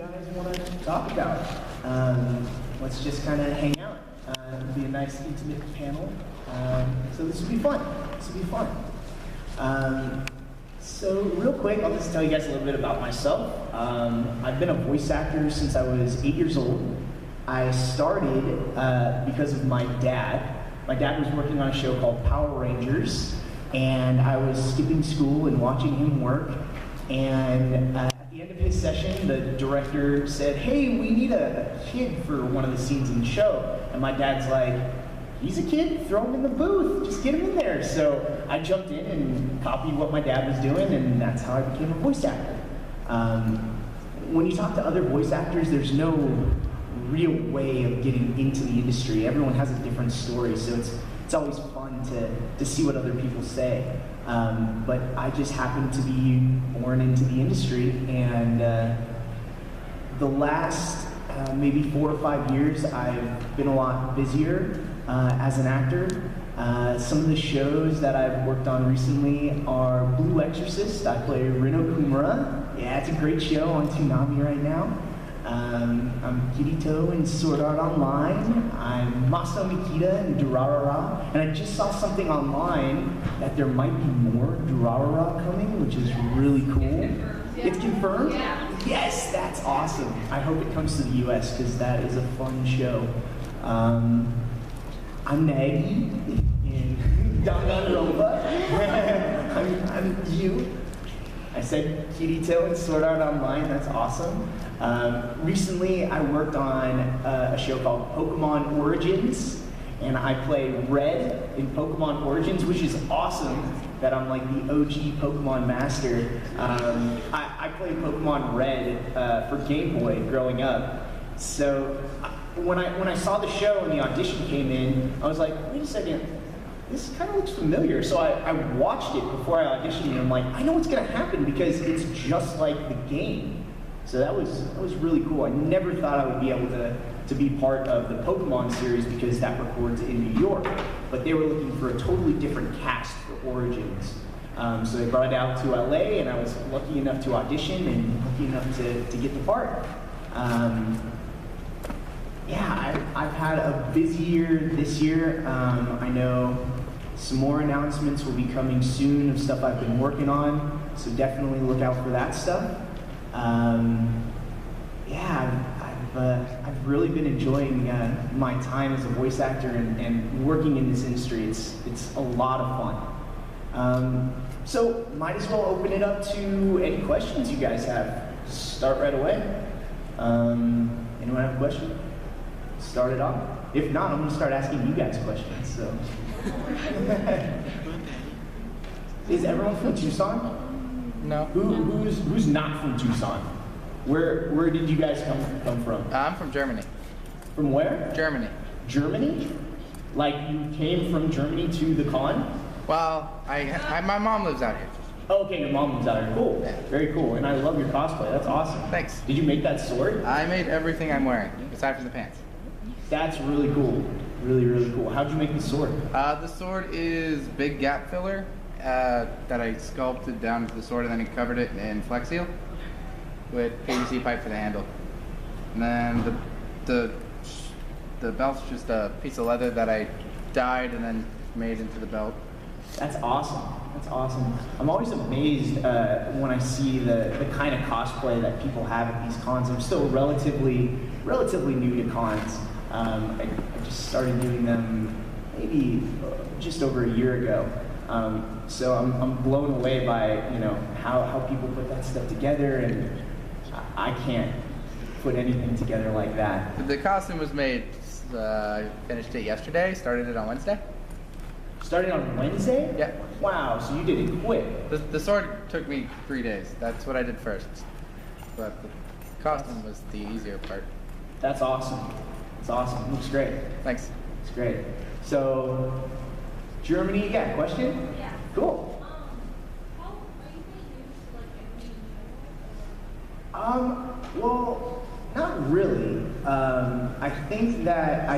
guys want to talk about. Let's just kind of hang out. It'll be a nice, intimate panel. So this will be fun. This will be fun. So real quick, I'll just tell you guys a little bit about myself. I've been a voice actor since I was 8 years old. I started because of my dad. My dad was working on a show called Power Rangers, and I was skipping school and watching him work. And at the end of his session, the director said, "Hey, we need a kid for one of the scenes in the show." And my dad's like, "He's a kid, throw him in the booth, just get him in there." So I jumped in and copied what my dad was doing, and that's how I became a voice actor. When you talk to other voice actors, there's no real way of getting into the industry. Everyone has a different story, so it's always fun to see what other people say. But I just happened to be born into the industry, and the last maybe 4 or 5 years, I've been a lot busier as an actor. Some of the shows that I've worked on recently are Blue Exorcist. I play Rino Kumura. Yeah, it's a great show on Toonami right now. I'm Kirito in Sword Art Online. I'm Maso Mikita in Durarara. And I just saw something online that there might be more Durarara coming, which is really cool. It's confirmed? Yeah. Yes, that's awesome. I hope it comes to the US because that is a fun show. I'm Nagi in Danganronpa. I'm you. I said Kirito in Sword Art Online, that's awesome. Recently, I worked on a show called Pokemon Origins, and I play Red in Pokemon Origins, which is awesome that I'm like the OG Pokemon master. I played Pokemon Red for Game Boy growing up. So when I saw the show and the audition came in, I was like, wait a second, this kind of looks familiar. So I watched it before I auditioned, and I'm like, I know what's gonna happen because it's just like the game. So that was really cool. I never thought I would be able to be part of the Pokemon series because that records in New York. But they were looking for a totally different cast for Origins. So they brought it out to LA, and I was lucky enough to audition and lucky enough to get the part. Yeah, I've had a busy year this year. I know some more announcements will be coming soon of stuff I've been working on, so definitely look out for that stuff. Yeah, I've really been enjoying my time as a voice actor and working in this industry. It's a lot of fun. So might as well open it up to any questions you guys have. Start right away. Anyone have a question? Start it off. If not, I'm going to start asking you guys questions. So, is everyone from Tucson? No. Who's not from Tucson? Where did you guys come from? I'm from Germany. From where? Germany. Germany? Like you came from Germany to the con? Well, my mom lives out here. Oh, okay, your mom lives out here. Cool. Yeah. Very cool. And I love your cosplay. That's awesome. Thanks. Did you make that sword? I made everything I'm wearing, aside from the pants. That's really cool. Really, really cool. How'd you make the sword? The sword is big gap filler that I sculpted down to the sword, and then I covered it in Flex Seal with PVC pipe for the handle. And then the belt's just a piece of leather that I dyed and then made into the belt. That's awesome. That's awesome. I'm always amazed when I see the kind of cosplay that people have at these cons. I'm still relatively new to cons. I just started doing them maybe just over a year ago. So I'm blown away by how people put that stuff together, and I can't put anything together like that. The costume was made. Finished it yesterday. Started it on Wednesday. Started on Wednesday? Yeah. Wow, so you did it quick. The sword took me 3 days. That's what I did first. But the costume was the easier part. That's awesome. That's awesome. Looks great. Thanks. It's great. So, Germany, yeah, question? Yeah. Cool. How are you going to use like every Well, not really. I think that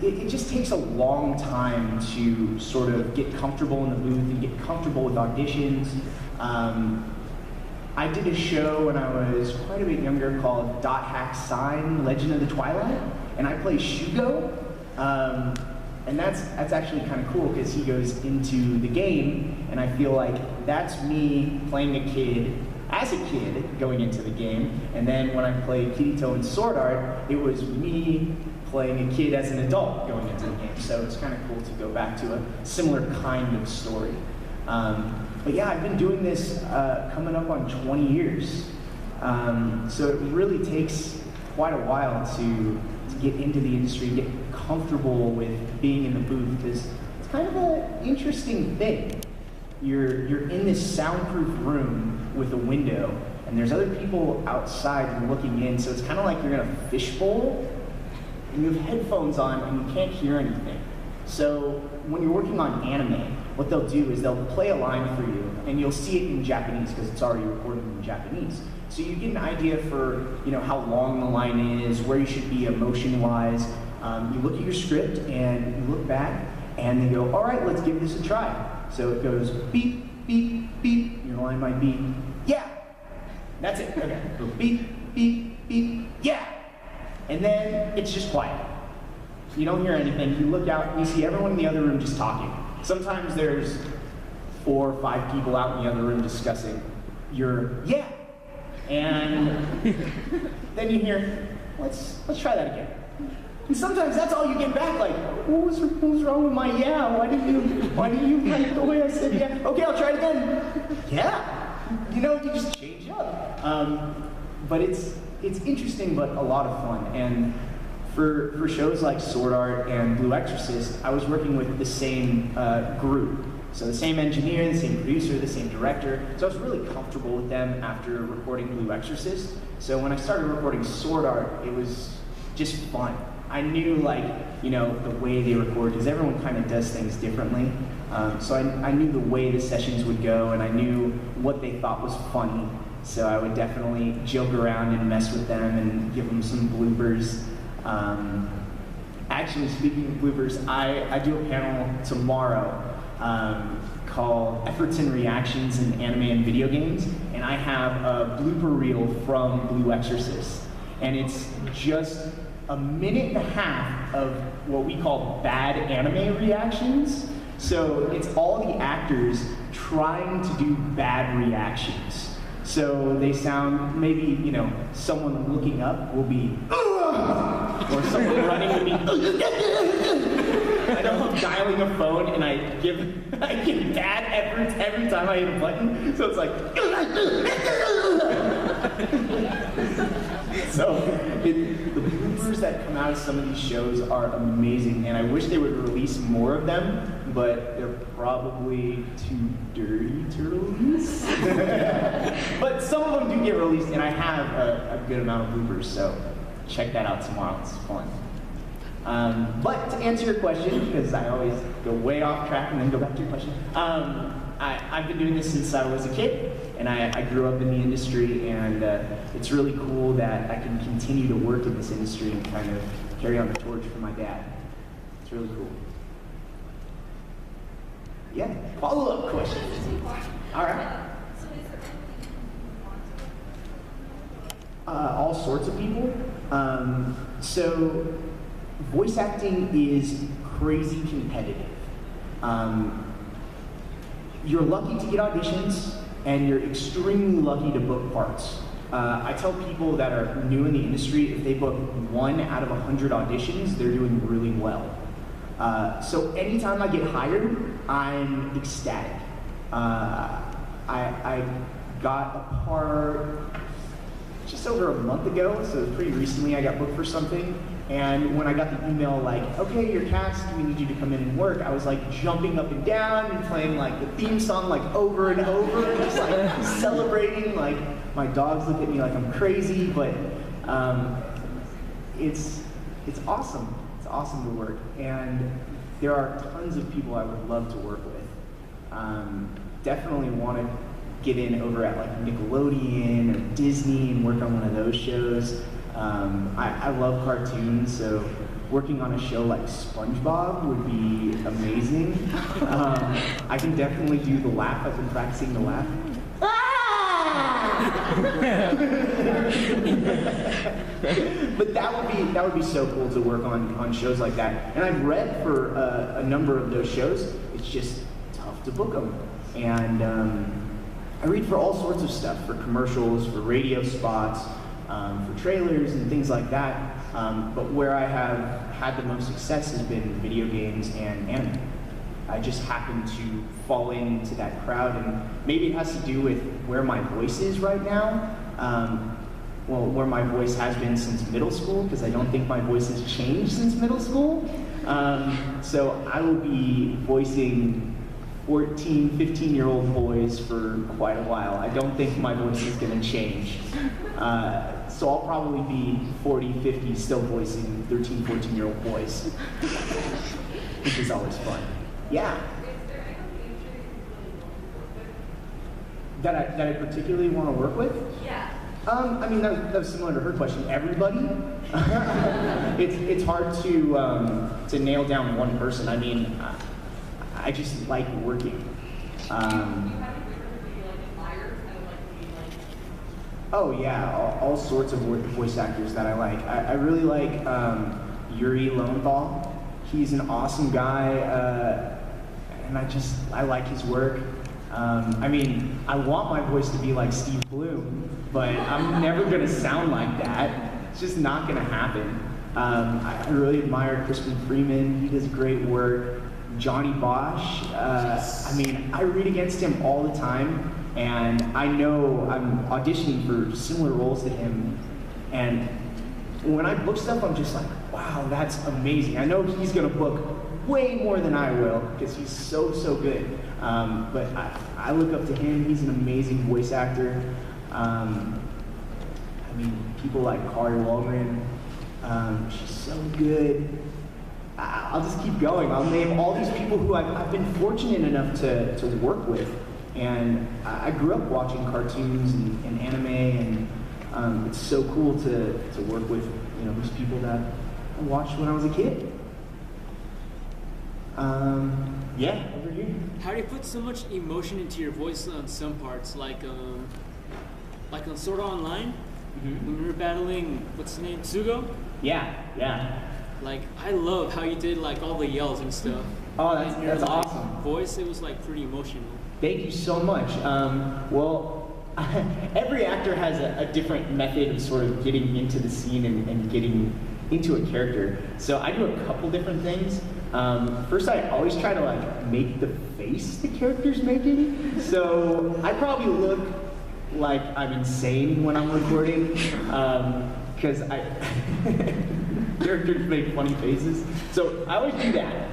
it just takes a long time to sort of get comfortable in the booth and get comfortable with auditions. I did a show when I was quite a bit younger called Dot Hack Sign Legend of the Twilight, and I play Shugo. And that's actually kind of cool because he goes into the game, and I feel like that's me playing a kid as a kid going into the game, and then when I played Kirito in Sword Art, it was me playing a kid as an adult going into the game. So it's kind of cool to go back to a similar kind of story. But yeah, I've been doing this coming up on 20 years. So it really takes quite a while to get into the industry, get comfortable with being in the booth, because it's kind of an interesting thing. You're in this soundproof room with a window, and there's other people outside looking in, so it's kind of like you're in a fishbowl, and you have headphones on, and you can't hear anything. So when you're working on anime, what they'll do is they'll play a line for you, and you'll see it in Japanese, because it's already recorded in Japanese. So you get an idea for how long the line is, where you should be emotion-wise. You look at your script, and you look back, and they go, all right, let's give this a try. So it goes beep, beep, beep. Your line might be, yeah. That's it. Okay. Go beep, beep, beep, yeah. And then it's just quiet. You don't hear anything. You look out and you see everyone in the other room just talking. Sometimes there's 4 or 5 people out in the other room discussing your yeah. And then you hear, let's try that again. And sometimes that's all you get back, like, what was wrong with my yeah? Why didn't you like the way I said yeah? Okay, I'll try it again. Yeah. You just change up. But it's interesting, but a lot of fun. And for shows like Sword Art and Blue Exorcist, I was working with the same group. So the same engineer, the same producer, the same director. So I was really comfortable with them after recording Blue Exorcist. So when I started recording Sword Art, it was just fun. I knew the way they record, because everyone kind of does things differently. So I knew the way the sessions would go, and I knew what they thought was funny. So I would definitely joke around and mess with them and give them some bloopers. Actually, speaking of bloopers, I do a panel tomorrow called Efforts and Reactions in Anime and Video Games, and I have a blooper reel from Blue Exorcist. And it's just a minute and a half of what we call bad anime reactions. So it's all the actors trying to do bad reactions. So they sound, maybe, someone looking up will be, ugh! Or someone running will be, I know I'm dialing a phone and I give bad every time I hit a button. So it's like, so the bloopers that come out of some of these shows are amazing, and I wish they would release more of them, but they're probably too dirty to release. But some of them do get released, and I have a good amount of bloopers, so check that out tomorrow. It's fun. But to answer your question, because I always go way off track and then go back to your question, I've been doing this since I was a kid, and I grew up in the industry, and it's really cool that I can continue to work in this industry and kind of carry on the torch for my dad. It's really cool. Yeah, follow-up question. All right. All sorts of people. So voice acting is crazy competitive. You're lucky to get auditions, and you're extremely lucky to book parts. I tell people that are new in the industry, if they book 1 out of 100 auditions, they're doing really well. So anytime I get hired, I'm ecstatic. I got a part just over a month ago, so pretty recently I got booked for something. And when I got the email like, okay, you're cast, we need you to come in and work, I was like jumping up and down and playing like the theme song like over and over, just like celebrating. Like my dogs look at me like I'm crazy, but it's awesome. It's awesome to work, and there are tons of people I would love to work with. Definitely want to get in over at like Nickelodeon or Disney and work on one of those shows. I love cartoons, so working on a show like SpongeBob would be amazing. I can definitely do the laugh. I've been practicing the laugh. Ah! But that would be so cool to work on shows like that. And I've read for a number of those shows. It's just tough to book them. And I read for all sorts of stuff, for commercials, for radio spots, for trailers and things like that. But where I have had the most success has been video games and anime. I just happen to fall into that crowd, and maybe it has to do with where my voice is right now. Well, where my voice has been since middle school, because I don't think my voice has changed since middle school. So I will be voicing 14, 15-year-old boys for quite a while. I don't think my voice is going to change. So I'll probably be 40, 50, still voicing 13, 14-year-old boys, which is always fun. Yeah. Is there any feature you really want to work with? That I particularly want to work with? Yeah. I mean, that was similar to her question. Everybody? It's hard to nail down one person. I mean, I just like working. Do you have any favorite that you like admire, kind of like be like? Oh yeah, all sorts of voice actors that I like. I really like Yuri Lowenthal. He's an awesome guy, and I like his work. I mean, I want my voice to be like Steve Bloom, but I'm never gonna sound like that. It's just not gonna happen. I really admire Crispin Freeman. He does great work. Johnny Bosch. I mean, I read against him all the time, and I know I'm auditioning for similar roles to him. And when I book stuff, I'm just like, wow, that's amazing. I know he's gonna book way more than I will because he's so good. But I look up to him. He's an amazing voice actor. I mean, people like Kari Wahlgren. She's so good. I'll just keep going. I'll name all these people who I've been fortunate enough to work with. And I grew up watching cartoons and anime, and it's so cool to work with these people that I watched when I was a kid. Yeah, over here. How do you put so much emotion into your voice on some parts, like on Sword Art Online, when we were battling, what's his name, Sugo? Yeah. Like, I love how you did like all the yells and stuff. Oh, And your, that's like, awesome. Voice, it was like pretty emotional. Thank you so much. Well, every actor has a different method of sort of getting into the scene and getting into a character. So I do a couple different things. First, I always try to like make the face the character's making. So I probably look like I'm insane when I'm recording, because characters make funny faces. So I always do that.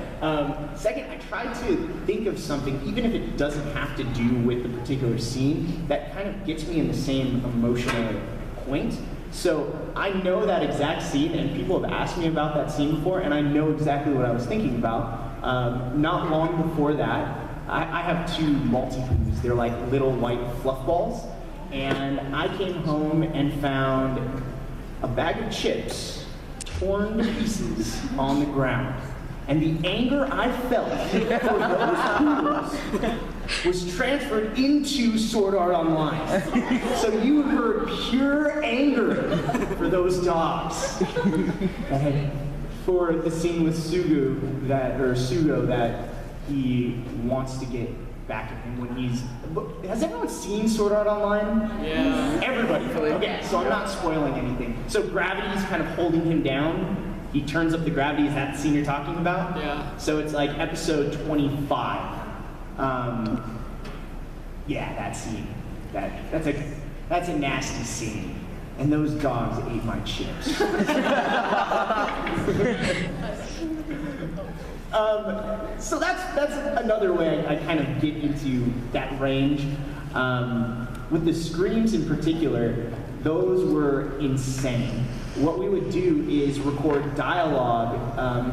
Second, I try to think of something, even if it doesn't have to do with the particular scene, that kind of gets me in the same emotional point. So I know that exact scene, and people have asked me about that scene before, and I know exactly what I was thinking about. Not long before that, I have two multi-boos. They're like little white fluff balls. And I came home and found a bag of chips torn to pieces on the ground. And the anger I felt for those poodles was transferred into Sword Art Online. So you heard pure anger for those dogs. And for the scene with Sugo that he wants to get back at him when he's... Has everyone seen Sword Art Online? Yeah. Everybody. Okay, so I'm not spoiling anything. So Gravity's kind of holding him down. He turns up the gravity. Is that the scene you're talking about? Yeah. So it's like episode 25. Yeah, that scene. That's a nasty scene. And those dogs ate my chips. So that's another way I kind of get into that range. With the screams in particular, those were insane. What we would do is record dialogue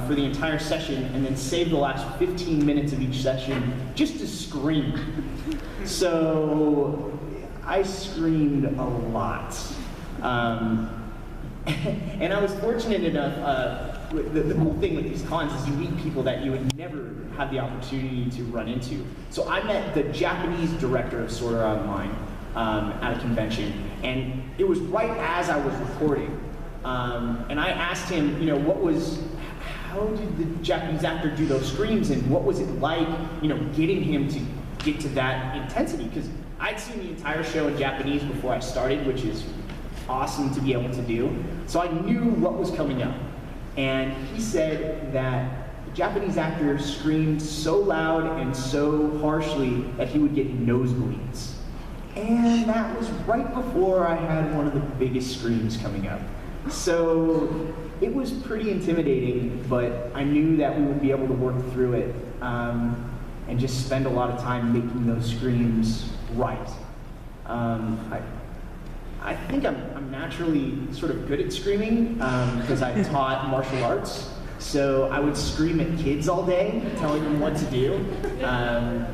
for the entire session and then save the last 15 minutes of each session just to scream. So I screamed a lot. And I was fortunate enough, the cool thing with these cons is you meet people that you would never have the opportunity to run into. So I met the Japanese director of Sword Art Online. at a convention, and it was right as I was recording. And I asked him, how did the Japanese actor do those screams, and what was it like, getting him to get to that intensity? Because I'd seen the entire show in Japanese before I started, which is awesome to be able to do. So I knew what was coming up. And he said that the Japanese actor screamed so loud and so harshly that he would get nosebleeds. And that was right before I had one of the biggest screams coming up. So it was pretty intimidating, but I knew that we would be able to work through it and just spend a lot of time making those screams right. I think I'm naturally sort of good at screaming because I taught martial arts. So I would scream at kids all day, telling them what to do.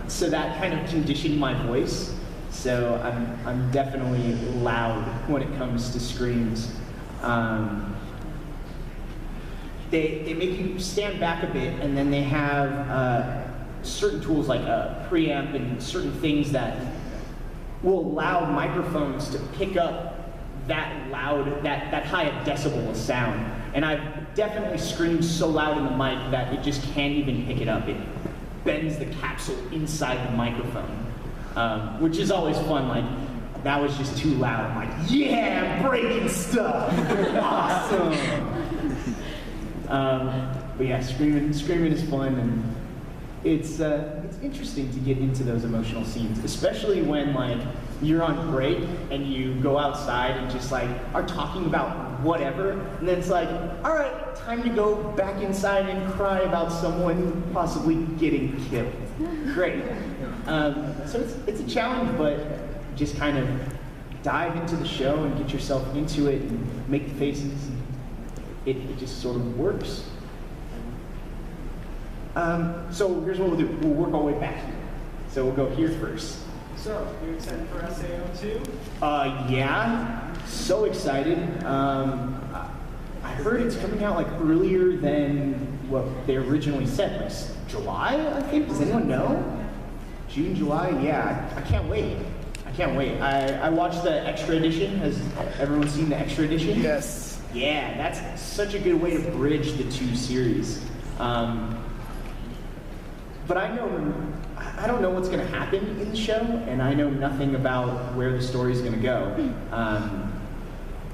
So that kind of conditioned my voice. So I'm definitely loud when it comes to screams. They make you stand back a bit, and then they have certain tools like a preamp and certain things that will allow microphones to pick up that loud, that high a decibel of sound. And I've definitely screamed so loud in the mic that it just can't even pick it up. It bends the capsule inside the microphone, which is always fun. Like, that was just too loud. I'm like, yeah, I'm breaking stuff. Awesome. But yeah, screaming is fun, and it's interesting to get into those emotional scenes, especially when like you're on break and you go outside and just like are talking about whatever, and then it's like, all right, time to go back inside and cry about someone possibly getting killed. Great. So it's a challenge, but just kind of dive into the show and get yourself into it and make the faces. It just sort of works. So here's what we'll do. We'll work our way back here. So we'll go here first. So, you excited for SAO2? Yeah, so excited. I heard it's coming out like earlier than what they originally said, like July, I think. Does anyone know? June, July? Yeah, I can't wait. I can't wait. I watched the extra edition. Has everyone seen the extra edition? Yes. Yeah, that's such a good way to bridge the two series. But I don't know what's going to happen in the show, and I know nothing about where the story's going to go.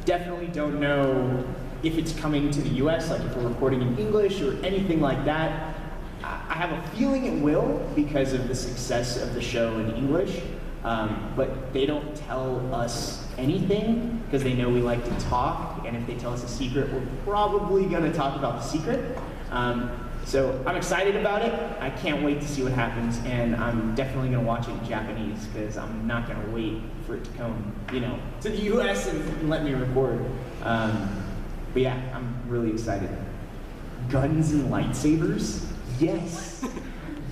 Definitely don't know if it's coming to the US, like if we're recording in English or anything like that. I have a feeling it will because of the success of the show in English, but they don't tell us anything because they know we like to talk, and if they tell us a secret, we're probably going to talk about the secret. So I'm excited about it. I can't wait to see what happens, and I'm definitely going to watch it in Japanese because I'm not going to wait for it to come, to the US and let me record. But yeah, I'm really excited. Guns and lightsabers? Yes.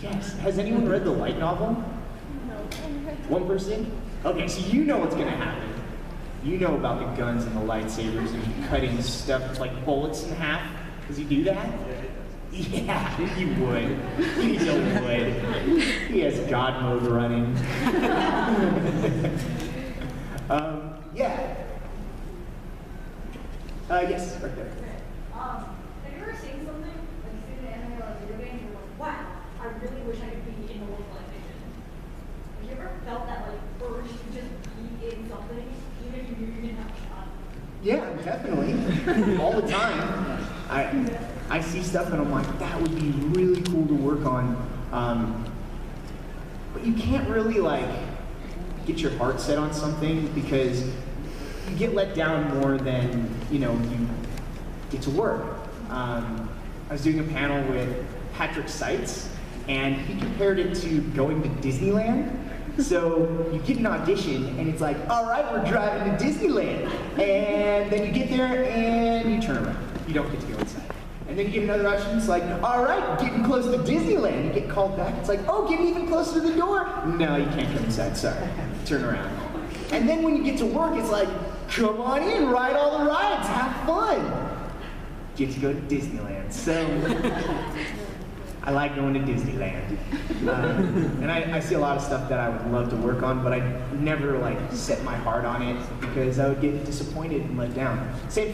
Yes. Has anyone read the light novel? No. One person? Okay, so you know what's going to happen. You know about the guns and the lightsabers and cutting stuff like bullets in half. Does he do that? Yeah, he would. He totally would. He has God mode running. Yeah. Yes, right there. Have you ever seen something, like seen an anime or a video game, and you're like, wow, I really wish I could be in the localization? Have you ever felt that like urge to just be in something, even if you knew you didn't have a shot? Yeah, definitely. All the time. I see stuff and I'm like, that would be really cool to work on. But you can't really like get your heart set on something because you get let down more than you get to work. I was doing a panel with Patrick Seitz, and he compared it to going to Disneyland. So you get an audition, and it's like, all right, we're driving to Disneyland. And then you get there, and you turn around. You don't get to go inside. And then you get another audition, it's like, all right, getting close to Disneyland. You get called back, it's like, oh, getting even closer to the door. No, you can't come inside, sorry. Turn around. And then when you get to work, it's like, come on in, ride all the rides, have fun. Get to go to Disneyland. So I like going to Disneyland. And I see a lot of stuff that I would love to work on, but I never like set my heart on it because I would get disappointed and let down. Same